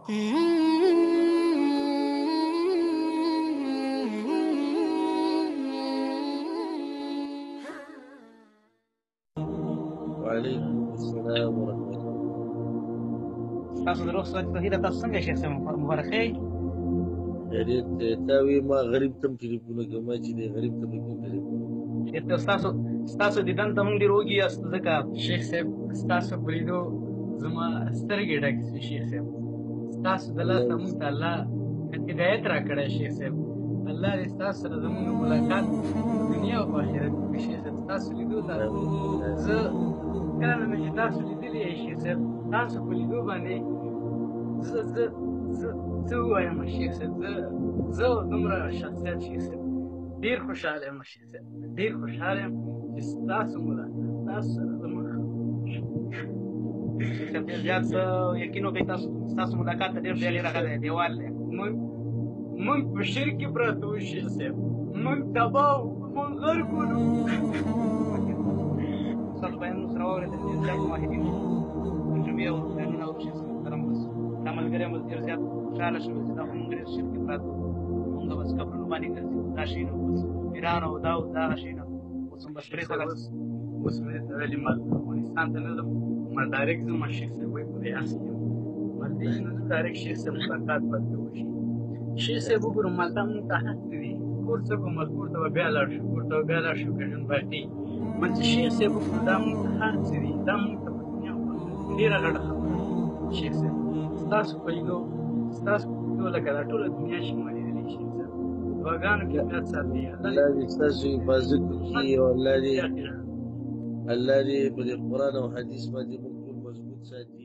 وعليكم السلام ورحمة الله. تاسو د روغ صحت هیله تاسو څنګه شیخ صاحب مبارک ښه یې؟ خیریت دی. تا وی ما غریب تم ټلیفونه کوم چې دی غریب ته مې کوم ټلیفون. شیخ صاحب ستاسو دیدن ته موږ ډېر وږي یاست ځکه شیخ صاحب ستاسو په لیدو زما سترګې ډکې شوې شیخ صاحب. ستاسو د لاسه موږ ته الله هدایت راکړی شیخ صاحب. الله دې ستاسو سره زموږ ملاقات دنیا او آخرت وکړي شیخ صاحب. ستاسو لیدو ته زه کله مې چې تاسو لیدلي یې شیخ صاحب تاسو په لیدو باندې زه ووایم شیخ صاحب زه دومره شخصیت شیخ صاحب ډېر خوشحاله یم شیخ صاحب ډېر خوشحاله یم چې ستاسو ملاقات تاسو سره زموږ شیخ صاحب ډېر زیات زه یقین وکړئ ستاسو ملاقات ته ډېر ډېر راغلی دیوال دی موږ په شرک کې پراته وو شیخ صاحب موږ تباه وو موږ غرق وو ستاسو بیانونه سره واورېدل ډېر زیات موحدین ترجمې او بیانونه او شیخ صاحب سره مو دا ملګری مو ډېر زیات خوشحاله شوي چې دا خو موږ ډېر شرک کې پراته وو موږ بس قبرونو باندې ګرځي دا شیونه بس پیران او دا او دغه شیونه اوس هم بس پرېښه اوس مې تړلي ما افغانستان ته نه ځم ما ډایرکټ ځم شیخ صاحب وایي په ریاض کې یم مالدې نه ځم ډایرکټ شیخ صاحب ملاقات به ورته وشي شیخ صاحب وګورو مالته مونږ ته حق دی کور څه کوم کور ته به بیا لاړ شو کور ته به بیا لاړ شو که ژوند باقي مال چې شیخ صاحب وګورو دا مونږ ته هر څه دي دا مونږ ته په دنیا ډېره غټه خبره شیخ صاحب ستاسو په لیدو لکه دا ټوله دنیا شمالېدلې شیخ صاحب دعاګانو کې زیات ساتئ الله دې ستاسو حفاظت وکړي او الله دې په دې قرآن او حدیث باندې موږ ټول مضبوط ساتي.